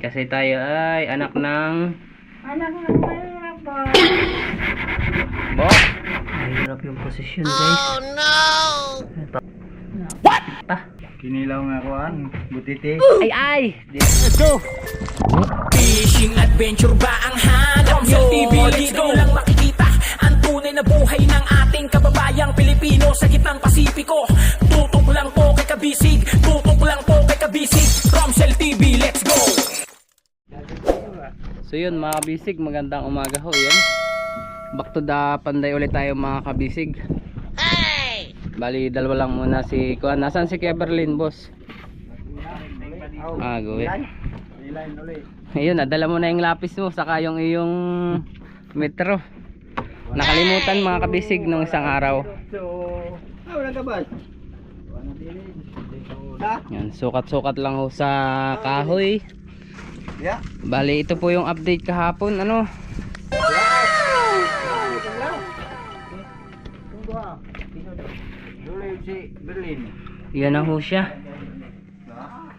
Kasi tayo ay anak ng mahirap ba? Bo. Mahirap yung posisyon, guys. Oh no! What? Pa. Kinilaw nga ko butiti. Ay! Let's go! Fishing adventure ba ang hanap nyo? TV, let's go! Lang makikita ang tunay na buhay ng ating kababayang Pilipino sa gitnang Pasipiko. Tutok lang po kay Kabisig, tutok lang po kay Kabisig. Romsel TV, let's go! So yun mga kabisig, magandang umaga ho. Yan. Back to the Panday ulit tayo mga kabisig. Hey! Bali dalawa lang muna si Kuan. Nasaan si Keverlin, boss? Gawin. Ayun, nadala mo na yung lapis mo saka yung iyong metro. Nakalimutan mga kabisig nung isang araw. Yan, sukat-sukat lang ho sa kahoy. Bali ito po yung update kahapon. Ano? Yan na ho siya.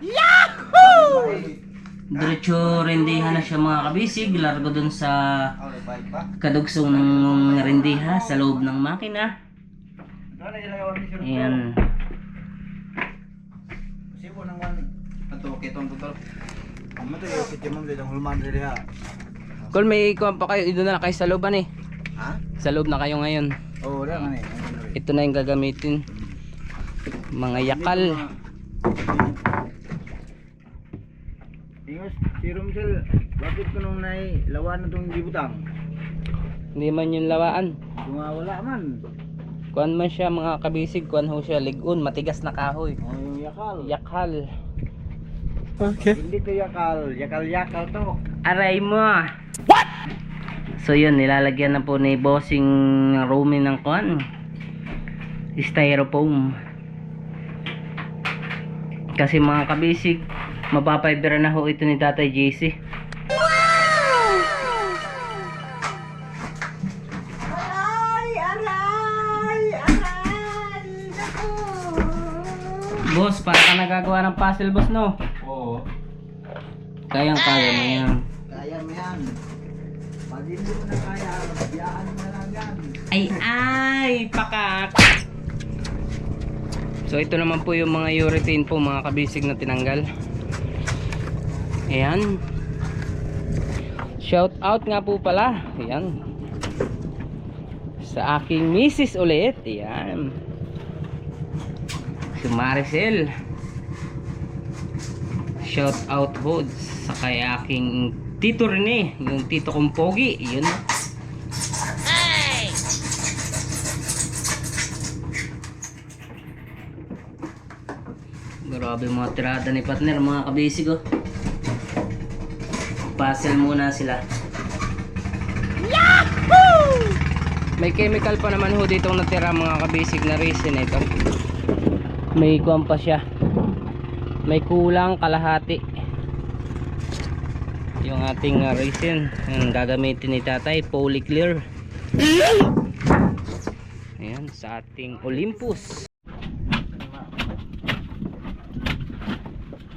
Yahoo! Diretso rendihan na siya mga kabisig. Largo dun sa kadugsong ng rendiha sa loob ng makina. Ayan. Kung may ikuan pa kayo, ito na kayo sa looban eh. Ha? Sa loob na kayo ngayon. Oo, wala nga Ito na yung gagamitin. Mga yakal. Ingos, si Romsel, bakit ko nung lawan na itong gibutang? Hindi man yung lawaan. Wala man. Kuan man siya mga kabisig. Kuan ho siya ligon. Matigas na kahoy. Oh, yung yakal. Yakal. Hindi to yakal. Yakal to. Aray mo. What? So yun, nilalagyan na po ni bossing Rumi ng kuan. Styrofoam. Kasi mga kabisig, mapapaibira na ho ito ni Tatay JC. Boss, para ka nagagawa ng puzzle, boss, no? Oo. Kayang-kaya mo yan. Kaya mo yan. Pag hindi mo na kaya, biyaan mo na lang yan. Ay, pakak. So ito naman po yung mga urethane po mga kabisig na tinanggal. Ayan. Shout out nga po pala. Ayan. Sa aking misis ulit. Ayan. Si Maricel. Shout out ho sa kay aking tito Rene, yung tito kong pogi. Yun. Grabe mga tirada ni partner mga kabisig oh. Puzzle muna sila. Yahoo! May chemical pa naman ho dito natira mga kabisig na resin ito. May kuwan pa siya. May kulang kalahati. Yung ating resin ang gagamitin ni tatay, Polyclear. Ayan sa ating Olympus.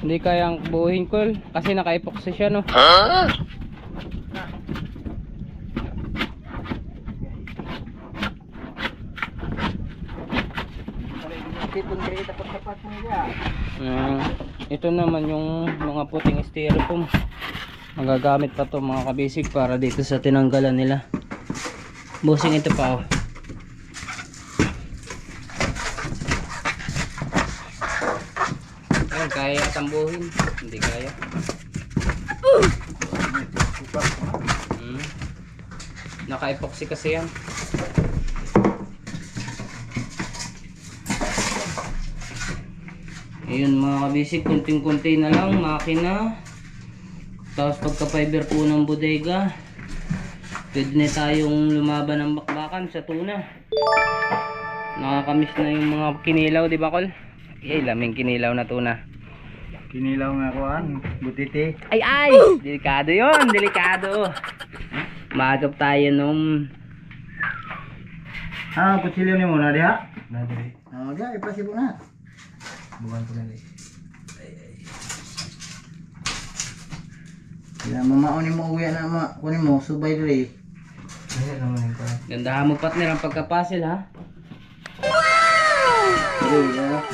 Hindi kayang buuhin ko kasi naka-epoxy siya, no? Huh? Ito naman yung mga puting styrofoam. Magagamit pa to mga kabisig para dito sa tinanggalan nila. Busing ito pa oh. Kaya tambuhin, hindi kaya. Naka-epoxy kasi yan. Ayun mga kabisig, kunting-kunti na lang makina. Tapos pagka-fiber po ng bodega, pwede na tayong lumaban ng bakbakan sa tuna. Nakakamiss na yung mga kinilaw, di ba Kol? Ay, laming kinilaw na tuna. Kinilaw nga ko butiti. Ay! Delikado yon, delikado. Magap tayo nung... Kutsilyo ni muna diha? Diha, ipasibo na. Bukan ko na Kaya mamaunin mo uwi na kunin mo, subay dali. Gandahan mo partner ang pagkapasil ha. Dali, ya.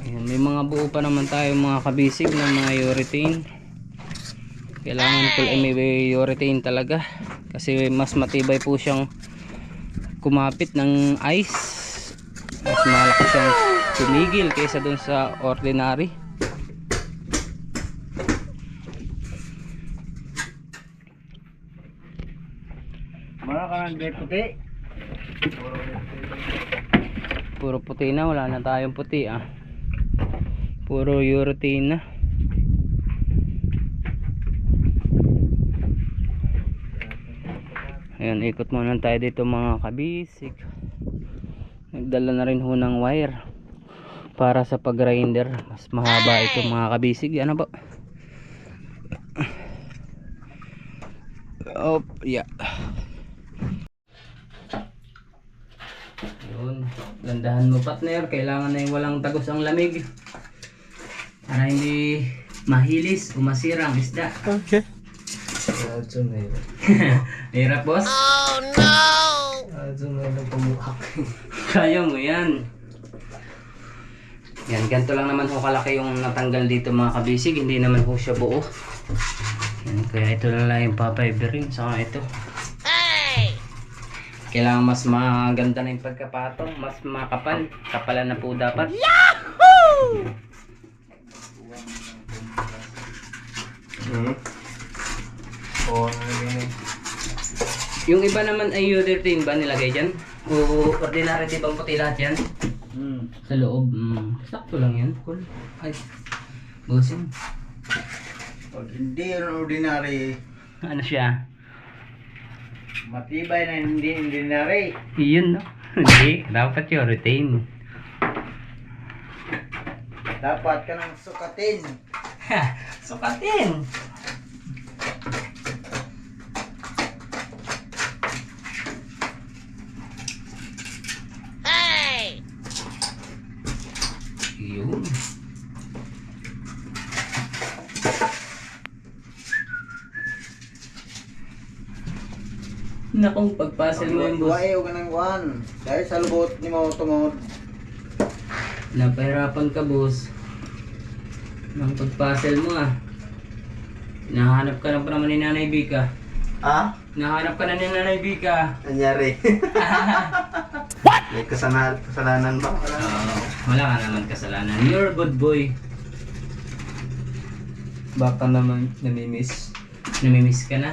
Ayan, may mga buo pa naman tayo mga kabisig na mga urethane. Kailangan ko may urethane talaga kasi mas matibay po siyang kumapit ng ice. Mas malakas siyang tumigil kaysa dun sa ordinary. Mara ka ng gate puti. Puro puti na, wala na tayong puti ah. Puro urethane na. Ayan, ikot muna tayo dito mga kabisig. Nagdala na rin ho ng wire para sa pag-grinder. Mas mahaba ito mga kabisig. Ano ba? Oh, yeah. Yun. Gandahan mo partner. Kailangan na yung walang tagos ang lamig. Para hindi mahilis o masira ang isda. Okay. Hirap boss? Oh no! Kaya mo yan. Yan, ganito lang naman ho kalaki yung natanggal dito mga kabisig. Hindi naman ho siya buo. Yan, kaya ito na lang yung papay-bearing. Saka ito. Kailangan mas maganda na yung pagkapatong. Mas makapal. Kapalan na po dapat. Yahoo! Yung iba naman ay urethane ba nilagay dyan? O ordinary tibang puti lahat yan? Sa loob. Sakto lang yan. Cool. Ay. Busing. Pag hindi yung ordinary, Ano siya? matibay na hindi ordinary. Yun no? Hindi. Dapat urethane. Dapat ka nang sukatin. Sukatin! Yun. Nakong pagpasel mo yung boss. Huwag ka ng kuhan. Dahil sa lubot ni mo tungod. Napahirapan ka boss. Nang pagpasel mo ah. Nahanap ka na pa naman ni Nanay Bika. Ah? Nahanap ka na ni Nanay Bika. Nangyari. May kasalanan ba? Wala ka naman kasalanan. You're a good boy. Baka naman namimiss. Namimiss ka na.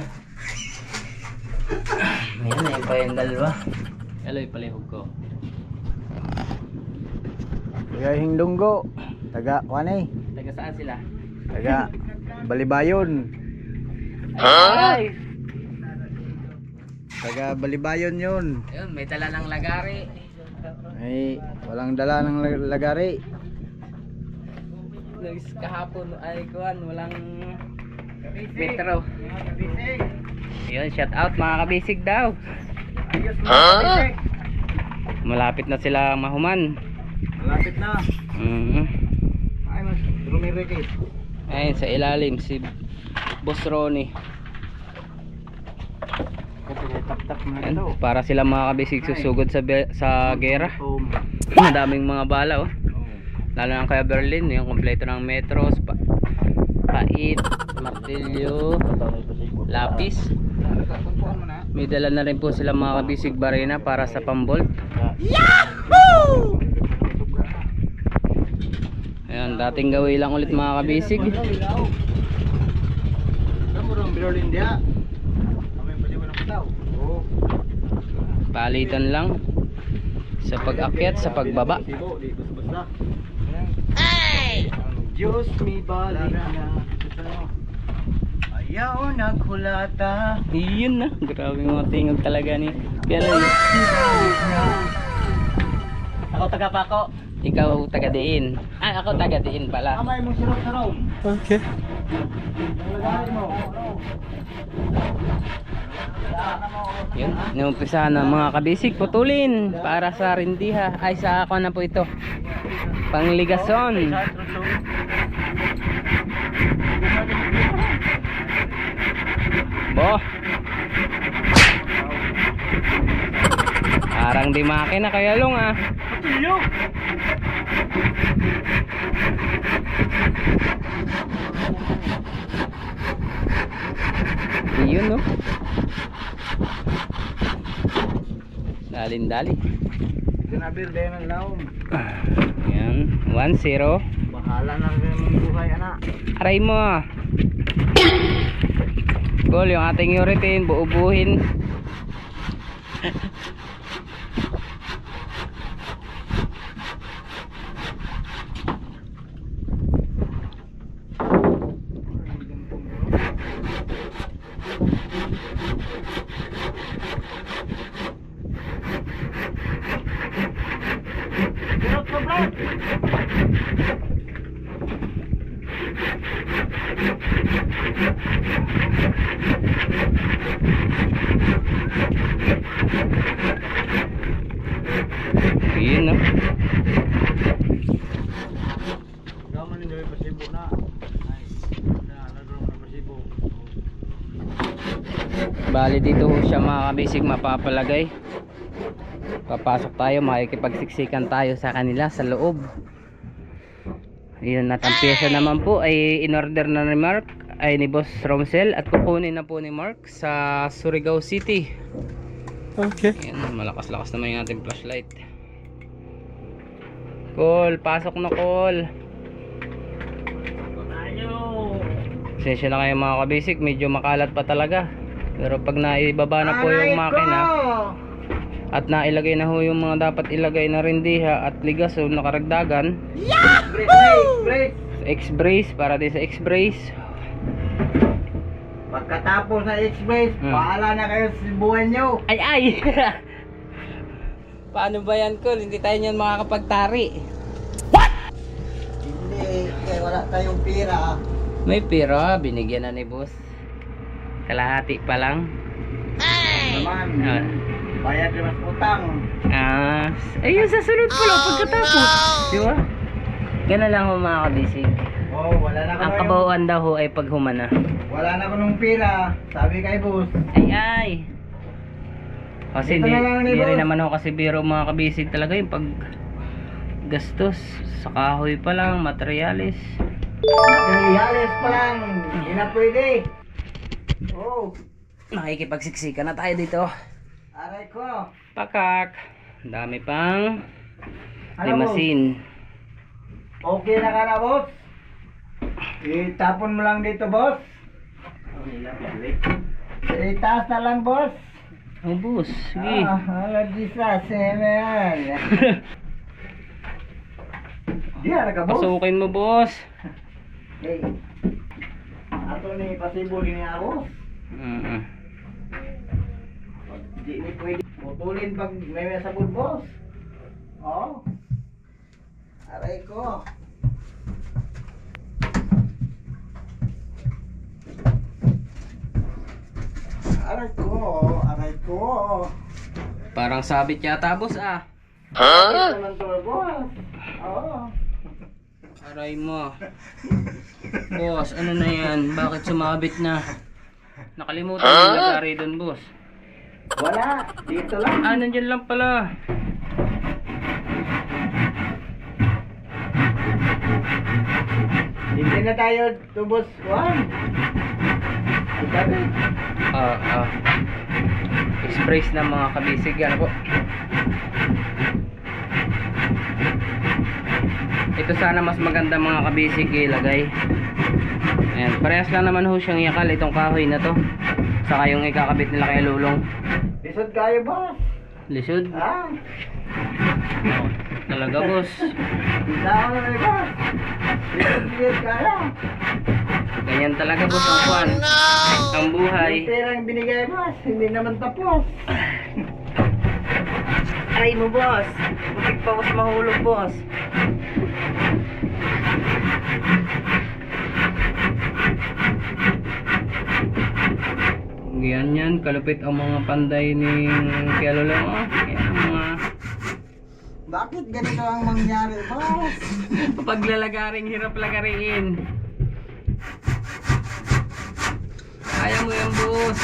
Ayan na pa yung dalawa. Hello, ipalihog ko. Kuya Hingdunggo. Taga Wanay. Taga saan sila? Taga Balibayon. Ay! Taga Balibayon yun. Ayun, may tala ng lagari. Ay, walang dala ng lagari. Kahapon ay kuhan, walang metro. Ayun, shout out mga kabisig daw. Malapit na sila mahuman. Malapit na. Ay, mas rumirikit. Ayun, sa ilalim si Boss Ronnie. Tap-tap na Ayun, ito. para sila mga kabisig susugod sa gera. Madaming mga bala oh. Lalo na kaya Berlin, yung kompleto ng metros, pait, martilyo, lapis. May dala na rin po sila mga kabisig barena para sa pambolt. Yahoo! Ayan, dating gawin lang ulit mga kabisig. Palitan lang sa pag-akyat, sa pagbaba. Diyos mi balik na. Ayaw naghulata. Iyon na, grabe mga tingog talaga ni Piano. Ako taga Paco. Ikaw taga Diin. Ay, ako taga Diin pala. Amay mo sirop sa raw. Okay. Yun, naumpisa na mga kabisig, putulin para sa rindiha. Ay, sa ako na po ito. Pangligason. Bo. Parang di makina kaya long ah. Yun no. Dalin-dali. Kinabir din ng laom. Yan, 1-0. Bahala na rin ang buhay, anak. Aray mo. Goal yung ating uritin, buubuhin. Yun no. Gaman din dari pasibo na. Ay, nalagro na pasibo. Bali dito ho siya mga kabisig mapapalagay. Papasok tayo, makikipagsiksikan tayo sa kanila sa loob. Yun, at ang pyesa naman po ay in-order na ni Mark, ay ni Boss Romsel, at kukunin na po ni Mark sa Surigao City. Okay. Yan, malakas-lakas naman yung ating flashlight. Call, pasok na call. Pasensya na kayo mga kabisig, medyo makalat pa talaga. Pero pag naibaba na po yung makina at nailagay na ho yung mga dapat ilagay na rindiha at ligas o nakaragdagan, X-brace para din sa X-brace. Pagkatapos na X-brace, bahala na kayo sa buhay nyo. Ay! Paano ba yan, Col? Hindi tayo niyan makakapagtari. Hindi, kaya wala tayong pira. May pera, binigyan na ni boss. Kalahati pa lang. Naman, bayad naman utang. Ayun, sa sunod pa lang pagkatapos. Di ba? Ganun lang ho mga kabisig. Oh, wala na Ang kabawaan daw ho ay paghumana. Wala na ko nung pira. Sabi kay boss. Ay! Kasi Ito di na lang ni rin boss. naman ako kasi biro mga kabisig talaga yung pag gastos sa kahoy pa lang, materyales. Materials pa lang. Hindi na pwede. Oh, Makikipagsiksikan na tayo dito. aray ko. Pakak. Ang dami pang Ano, limasin. Okay na ka na, boss? Itapon mo lang dito, boss. Itaas na lang, boss. Oh, boss. Sige. Aladisa, semen. Di, ka, boss. Pasukin mo, boss. Hey. Ato ni pasibo ni ako. Di ni pwede. Putulin pag may sabon, boss. Oh. Aray ko. Aray ko. Aray ko. Parang sabit yata, boss ah. Ito naman to, boss. Oo. Aray mo. Boss, ano na yan? Bakit sumabit na? Nakalimutan yung lagari doon, boss. Wala. Dito lang. Nandyan lang pala. Hindi na tayo tubos. One. Ikabi. Express na mga kabisig. Ano po? Ito sana mas maganda mga kabisig ilagay. Ayan, parehas lang naman ho siyang yakal itong kahoy na to. Saka yung ikakabit nila kay Lulong. Lisod kayo, boss. Lisod. Ah. Talaga, boss. Isa ako na may boss. Lisod kaya. Ganyan talaga, boss, ang kwan. Ang buhay. Yung perang binigay, boss. Hindi naman tapos. Aray mo, boss. Butik pa boss mahulog, boss. Yan, kalupit ang mga panday ni Kuya Lulong. Yan, mga Bakit ganito ang mangyari, boss? Kapag lalagaring, hirap lagariin. Kaya mo yan, boss.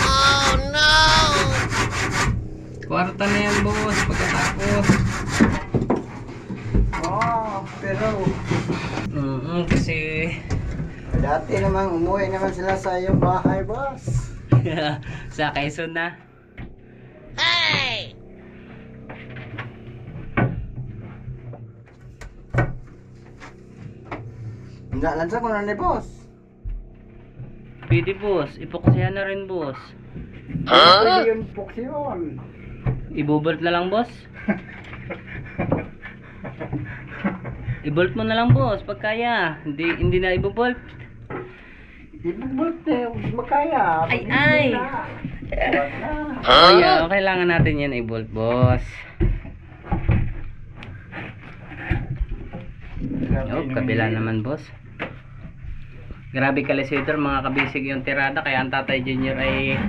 Oh, no! Kwarta na yan, boss. Pagkatapos. Pero Kasi dati namang umuwi naman sila sa iyong bahay, boss. sa Quezon na. Hindi, lansa ko na ni boss. Pwede, boss. Ipoksihan na rin, boss. Pwede yun, poksyon. Ibubolt na lang, boss. I-bolt mo na lang, boss, pag kaya. Hindi na ibubolt. Ibubult eh, makaya. Ay! Kaya, kailangan natin yan i-bolt, boss. Oh, kabila naman, boss. Grabe kalesitor, mga kabisig yung tirada. Kaya ang Tatay Junior ay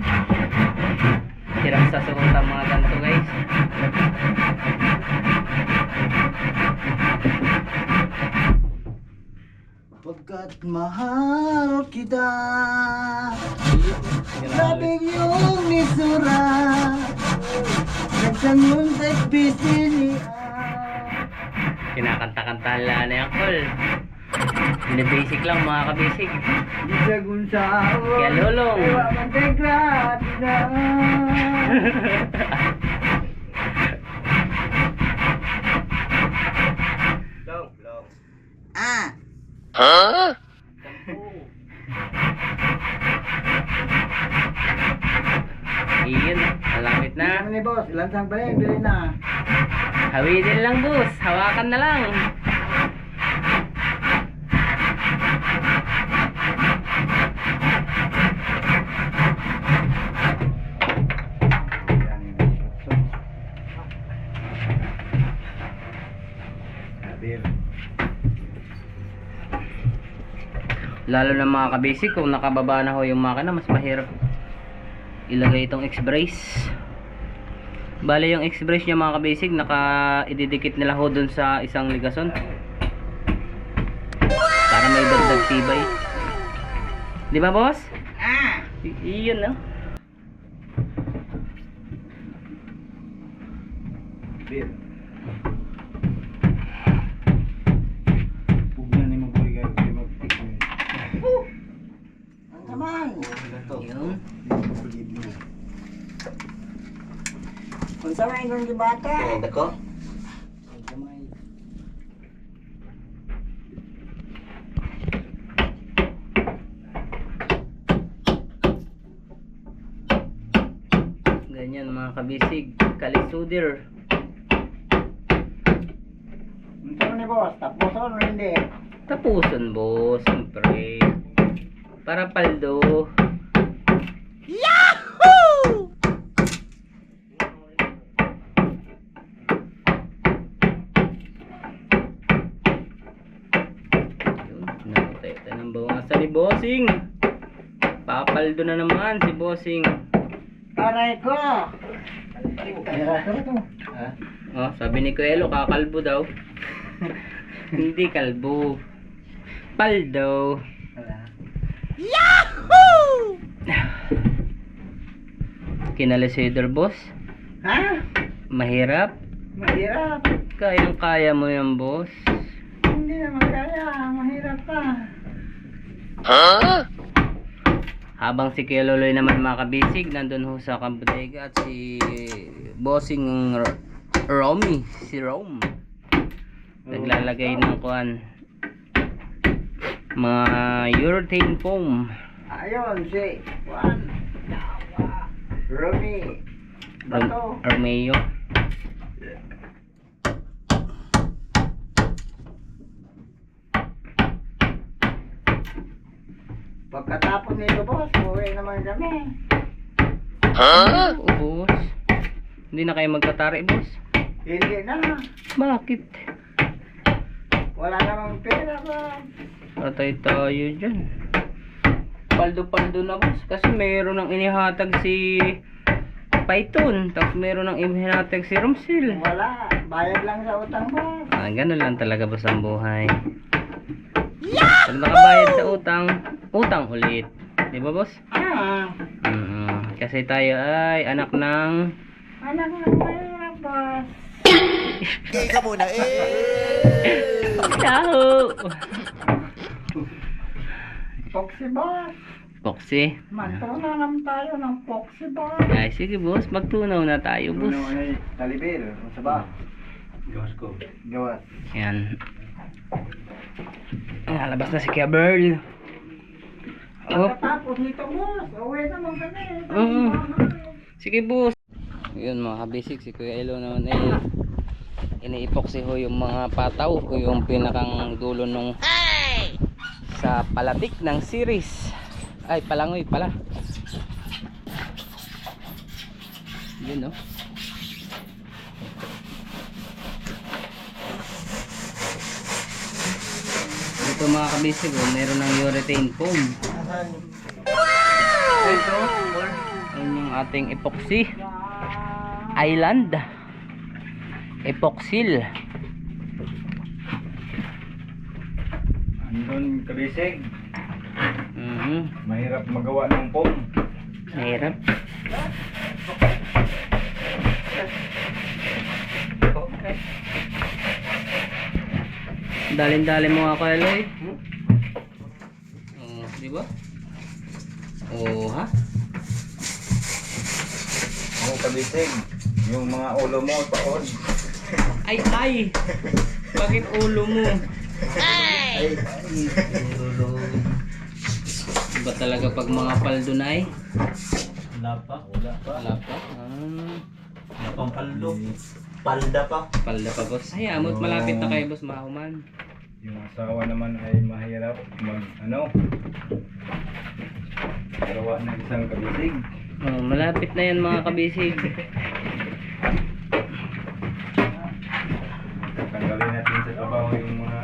hirap sa sukutan mga ganito, guys. Pagkat mahal kita, grabe yung nisura, nagsanguntat bisinian. Kinakanta-kantahan lang na yung call. Basic lang mga kabisig. Isagun sa Kaya lulong. ewa mantegrad na. Iyon, malapit na. Ano ni boss, lansang balik, bili na. Hawidin lang, boss. Hawakan na lang. Lalo na mga kabisig, kung nakababa na ho yung makina, mas mahirap ilagay itong X-brace. Bale yung X-brace niya mga kabisig, ididikit nila ho dun sa isang ligason para may dagdag tibay. Di ba, boss? Iyon, no? Yun. Kung sa mga ingon yung bata. Dako? Ganyan mga kabisig, kalisudir. Ano ni boss, tapos o hindi? Tapuson, boss, siyempre. Para paldo. Yun, nakateta ng bawasan ni Bossing. Papaldo na naman si Bossing. Aray ko! Oh, sabi ni Kuelo, kakalbo daw. Hindi kalbo. Paldo. Yahoo! Kinalesider, boss. Ha? Mahirap. Mahirap. Kayang-kaya mo yan, boss. Hindi naman kaya, mahirap pa. Habang si Kuya Loloy naman mga kabisig, nandun ho sa kabodega at si Bossing Romy, si Rome. Naglalagay ng kuan mga urethane foam. Ayun, si Juan. Romy. Bato. Armeo. Pagkatapos nito, boss, uwi naman kami. Oo, boss. Hindi na kayo magtatari, boss. Hindi na. Bakit? Wala namang pera, boss. Patay tayo dyan. Paldo-paldo na, boss. Kasi mayroon ng inihatag si Python. Tapos meron ng Imhinatec si Romsil. Wala. Bayad lang sa utang mo. Ganun lang talaga boss ang buhay. Pag nakabayad sa utang, utang ulit. Di ba boss? Ah, Kasi tayo ay anak ng... anak ng mahirap, boss. Yahoo! Foxy, boss. Poxy. Magtunaw naman tayo ng Foxy, boss. Ay, sige boss, magtunaw na tayo boss. Ay, talibir. Sa ba? Gawas ko. Gawas. Yan. Nalabas na si Kuya Berl. Oh, Pagkatapos nito, boss, uwi naman kami. sige boss. Yun mga kabisig, si Kuya Elo naman iniipoxy ho yung mga pataw o yung pinakang dulo nung sa palatik ng series. Ay, palangoy pala. Yun no. Ito mga kabisig, meron ng urethane foam. Ito, yun yung ating epoxy island. Epoxyl. Andun kabisig. Mahirap magawa ng pong. Mahirap. Dalin-dalin mo ako, Eloy. Oh, di ba? Oh, ha? Oo, kabisig. Yung mga ulo mo, paon. Ay, ay! Bakit ulo mo? Ay, Ulo. Ba talaga pag mga paldo na ay? wala pa. Wala pa. Wala pa. Wala pang paldo. Palda pa. Palda pa, boss. Ay, amot malapit na kayo, boss. Mahuman. Yung asawa naman ay mahirap gawa ng isang kabisig. Oh, malapit na yan mga kabisig. Tanggalin natin sa trabaho yung mga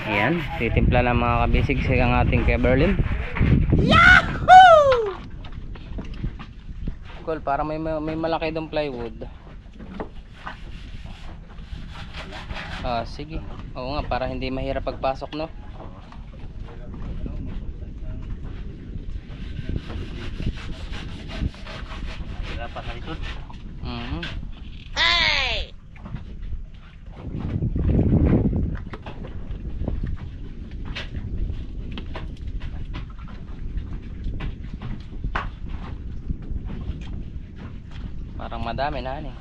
Ayan, titimpla ng mga kabisig sigang ating kay Berlin. Yahoo! Cool, para may malaki dong plywood. Sige. Oo nga, para hindi mahirap pagpasok, no? Dapat na likod. Parang madami na eh.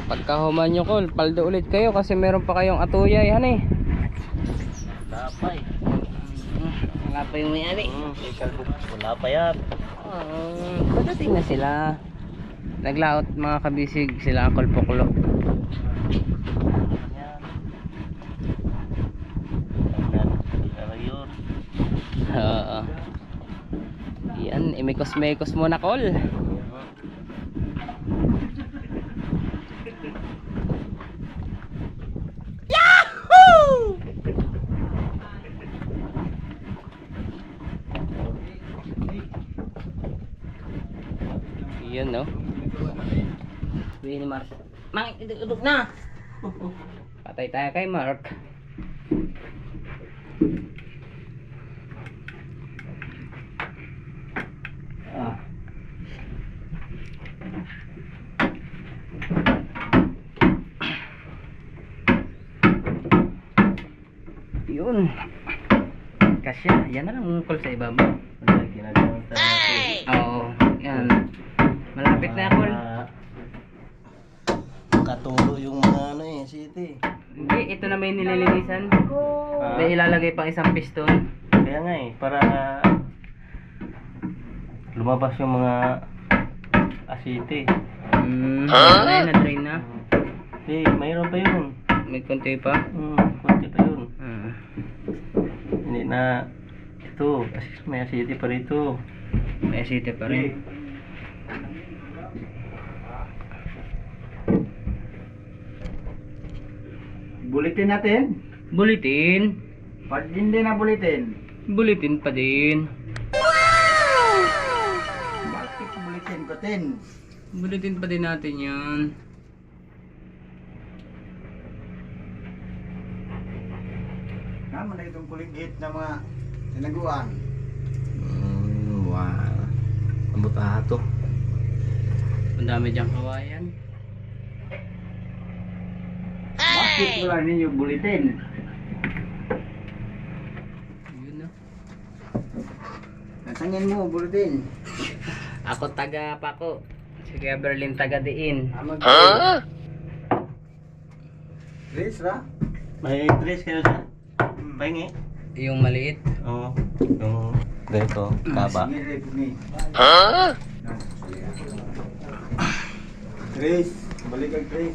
Pagkahuman nyo, Col, paldo ulit kayo kasi meron pa kayong atuyay, han eh. Lapay. Wala pa yung may ani. Wala pa yan. Padating na sila. Naglaot mga kabisig sila ang kolpoklo. Oo. Yan, imikos-mekos muna, Col. Yun, no? Sabihin ni Mark, Mang, idug na! Patay tayo kay Mark. Yun. Kasya, yan na lang mungkol sa ibabaw. Oo, yan. Malapit na ako. Katulo yung mga city. Hindi, ito na may nililinisan. May ilalagay pang isang piston. Kaya nga para lumabas yung mga asite. Ay, na-drain na. Hindi, mayroon pa yun. May konti pa. Kunti pa yun. Hindi na ito, may asite pa rito. May asite pa rin. Bulitin natin. Bulitin. Pag hindi na bulitin. Bulitin pa din. Bakit bulitin ko tin? Bulitin pa din natin yan. Naman na itong kuligit na mga tinaguan. Wow. Ang butato. Ang dami diyang kawayan. Bakit wala ninyo bulitin? Yun na. Nasangin mo bulitin. Ako taga Pako. Si Kuya Berlin taga Diin. Chris ra? May tres kayo sa pahingi. Yung maliit. Oo. Yung ganito, kaba. Sige, Ray, pumi. Chris, balik kag Chris.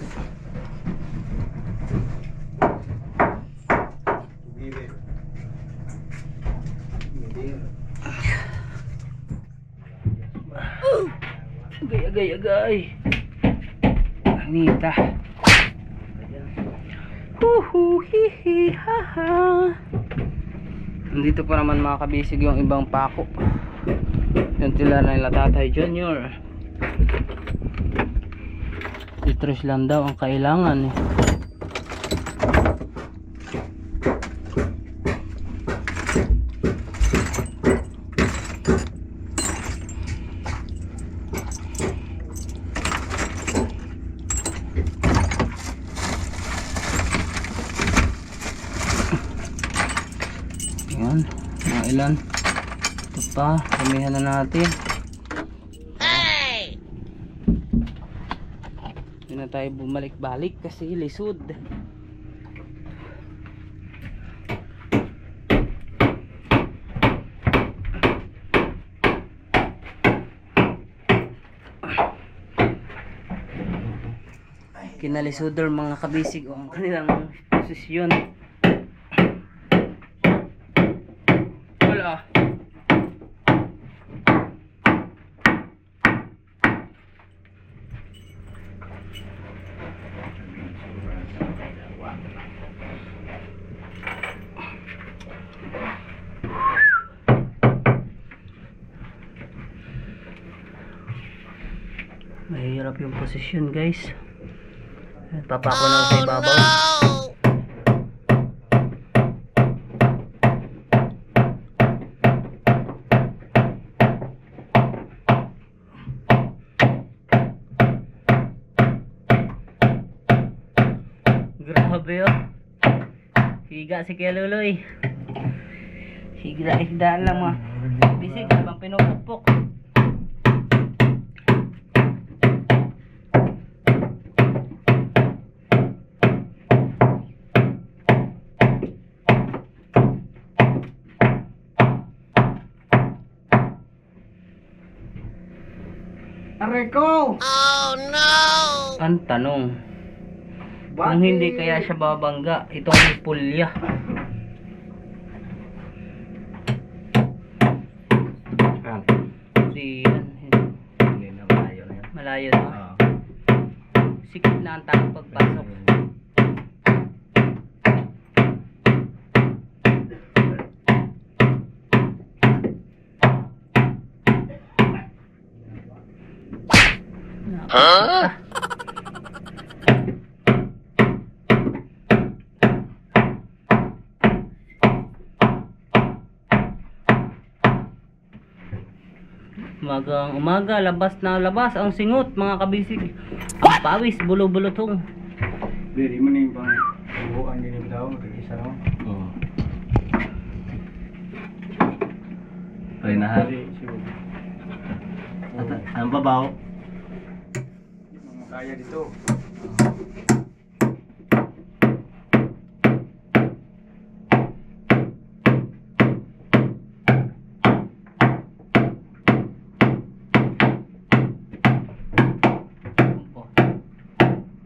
Sige, Agay, agay, agay. Anita. Hihi, haha. Nandito pa naman mga kabisig yung ibang pako. Yung tila na nila Tatay Junior. Itros lang daw ang kailangan eh. Yan, mga ilan. Ito pa, damihan na natin. Hindi na tayo bumalik-balik kasi lisod. Kinalisodor mga kabisig o ang kanilang posisyon. Wala. Mahirap yung posisyon guys. Papako na sa ibabaw. Grabe oh. Higa si Kuya Luloy. Higa lang mga bisig habang pinupukpok. Areko! Ang tanong, kung hindi kaya siya babangga itong pulya. Hindi yan. Hindi na malayo na yan. Malayo na. Sikip na ang takong pagpasok. Umagang umaga, labas na labas ang singot mga kabisig. Ang pawis, bulo-bulotong. Diri mo ning pang buuan din daw, isa no. Oo. Pwede na ha. At ang babaw. Mga kaya dito.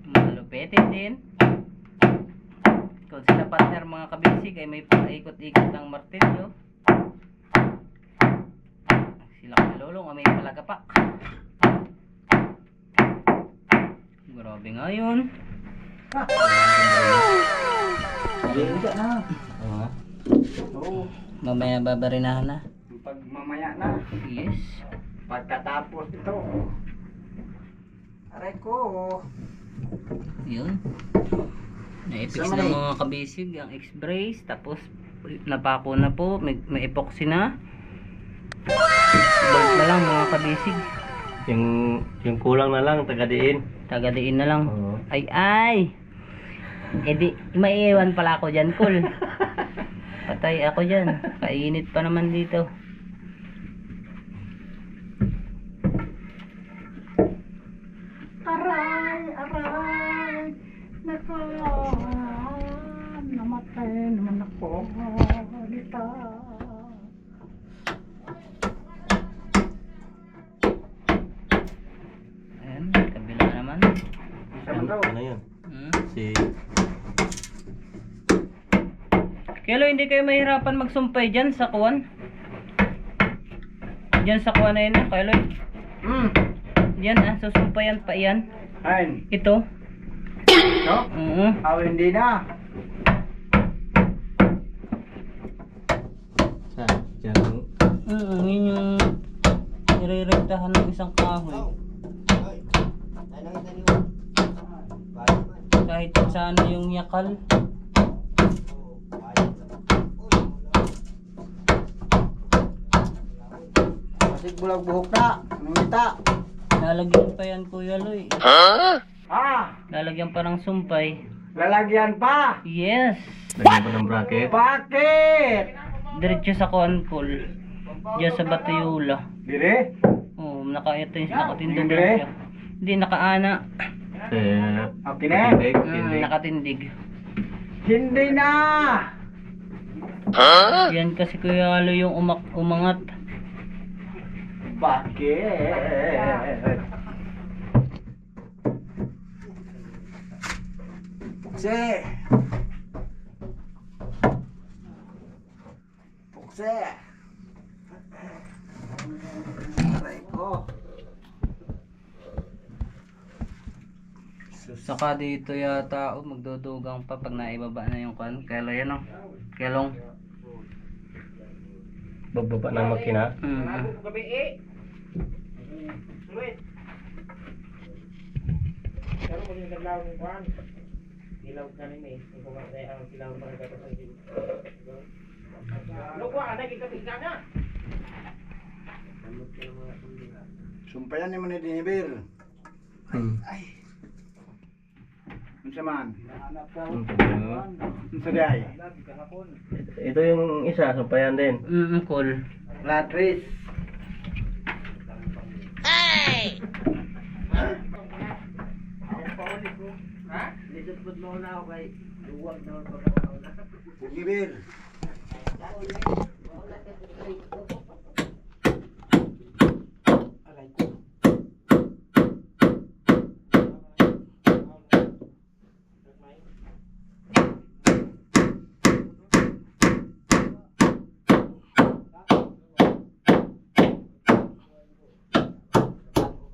Malupitin din. Kung sila partner mga kabisig ay may paikot-ikot ng martilyo. Sila kalulong o may palagapak. Grabe nga yun. Hindi na. Oo nga. Oo. Mamaya babarinahan na. Pag mamaya na. Yes. Pagkatapos ito. Aray ko. Yun. Na-fix Sama na na mga kabisig ang X-brace. Tapos napako na po. May epoxy na. Bolt na lang mga kabisig. Yung kulang na lang, tagadiin. Tagadiin na lang. Oo. Ay! Eh di, maiiwan pala ako dyan, cool. Patay ako dyan. Kainit pa naman dito. Aray, aray. Nako. Namatay naman ako. Dito. Ayan, kabila naman. Ano yun? Hmm. Si... Kelo, hindi kayo mahirapan magsumpay dyan sa kuwan? Dyan sa kuwan na yun, Kelo. Yan susumpayan pa yan. Ayan. Ito. No? Oo. Hindi na. Diyan. Yun yung nire-rektahan ng isang kahoy. Kahit sa ano yung yakal. Masig bulag buhok na. Nungita. Lalagyan pa yan, Kuya Loy. Lalagyan pa ng sumpay. Lalagyan pa. Yes. Lagyan pa ng bracket. Bakit? Diretso sa Kuankol. Diyan sa Batuyula. Dire? Oo, nakatindog Hindi. lang siya. Hindi, nakaana. Okay na. Tindig. Nakatindig. Hindi na. Yan kasi Kuya Loy yung umangat. Bakit? Pukse. Pukse. Aray ko. Saka dito yata magdudugang pa pag naibaba na yung kan. Kelo yan o. Kelong. Bababa ng makina. Sumpayan ni mo ni Dinibir. Unsa man? Unsa day? Ito yung isa, sumpayan din. Cool. Latris. Dinibir.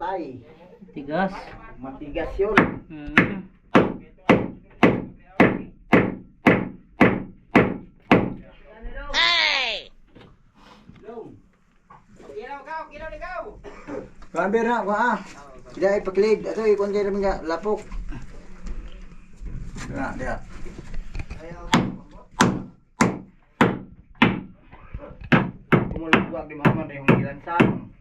Tay, Tigas. matigas yun. Kamber na ko ah. Tidak ipaklig. Ato ikon diri mga lapok. Na dia. Kumulugwag di mama na yung gilansan.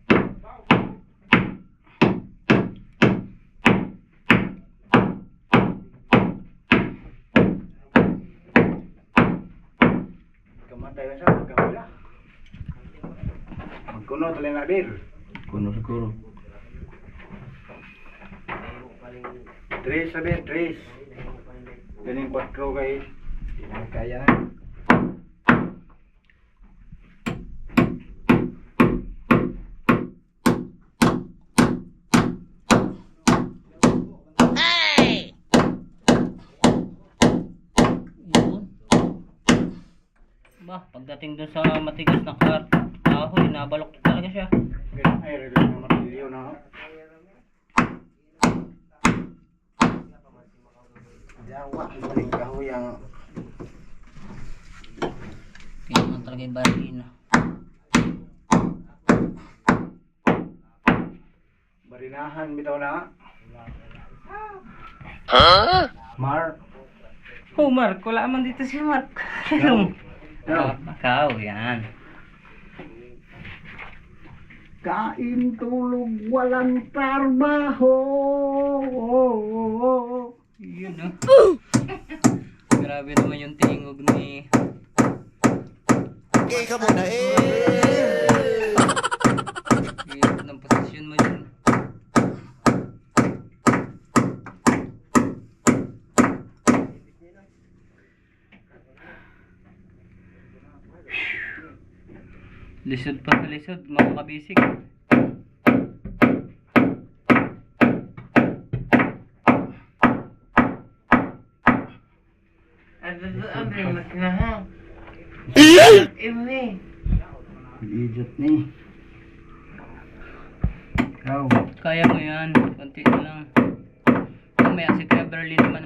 Kamatay sa pagkawala. Magkuno tuloy na bir. Kuno siguro. 3 sabi, 3. Galing 4 kay kaya na. Yun. Ba, pagdating dun sa matigas na kahoy, nabalok talaga siya. Ganun ay relo na matilyo na. Jawa, galing kahoy ang talaga yung Barlino. Barinahan bitaw na. Mar. Oh, Mark, wala man dito si Mark. No. Macau, yan. Kain tulog walang trabaho. Yun, no? Grabe naman yung tingog ni... Okay ka muna eh. Hirap ng posisyon mo yun. Lisod pa sa lisod, mga kabisig. Idiot ni. Kaya mo yan, konti na lang. Mamaya si Kuya Berlin naman